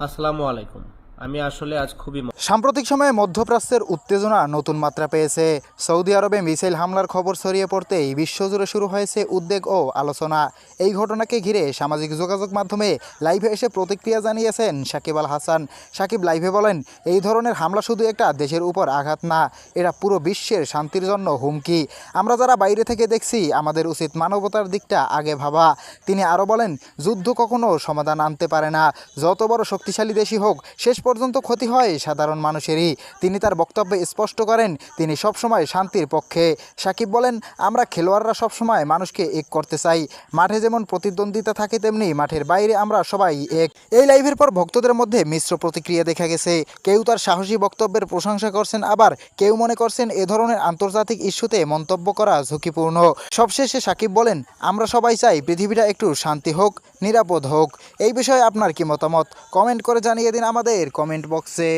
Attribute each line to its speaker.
Speaker 1: আসসালামু আলাইকুম। আমি আসলে আজ খুবই
Speaker 2: সাম্প্রতিক সময়ে মধ্যপ্রাচ্যের উত্তেজনা নতুন মাত্রা পেয়েছে। সৌদি আরবে মিসাইল হামলার খবর ছড়িয়ে পড়তেই বিশ্বজুড়ে শুরু হয়েছে উদ্বেগ ও আলোচনা। এই ঘটনাকে ঘিরে সামাজিক যোগাযোগ মাধ্যমে লাইভে এসে প্রতিক্রিয়া জানিয়েছেন সাকিব আল হাসান। সাকিব লাইভে বলেন, এই ধরনের হামলা শুধু একটা দেশের উপর আঘাত না, এটা পুরো বিশ্বের শান্তির জন্য হুমকি। আমরা যারা বাইরে থেকে দেখছি, আমাদের উচিত মানবতার দিকটা আগে ভাবা। তিনি আরও বলেন, যুদ্ধ কখনো সমাধান আনতে পারে না, যত বড় শক্তিশালী দেশই হোক, শেষ পর্যন্ত ক্ষতি হয় সাধারণ মানুষেরই। তিনি তার বক্তব্যে স্পষ্ট করেন, তিনি সবসময় শান্তির পক্ষে। সাকিব বলেন, আমরা খেলোয়াড়রা সবসময় মানুষকে এক করতে চাই। মাঠে যেমন প্রতিদ্বন্দ্বিতা থাকে, তেমনি মাঠের বাইরে আমরা সবাই এক। এই লাইভের পর ভক্তদের মধ্যে মিশ্র প্রতিক্রিয়া দেখা গেছে। কেউ তার সাহসী বক্তব্যের প্রশংসা করছেন, আবার কেউ মনে করছেন এ ধরনের আন্তর্জাতিক ইস্যুতে মন্তব্য করা ঝুঁকিপূর্ণ। সবশেষে সাকিব বলেন, আমরা সবাই চাই পৃথিবীটা একটু শান্তি হোক, নিরাপদ হোক। এই বিষয়ে আপনার কি মতামত? কমেন্ট করে জানিয়ে দিন আমাদের কমেন্ট বক্সে।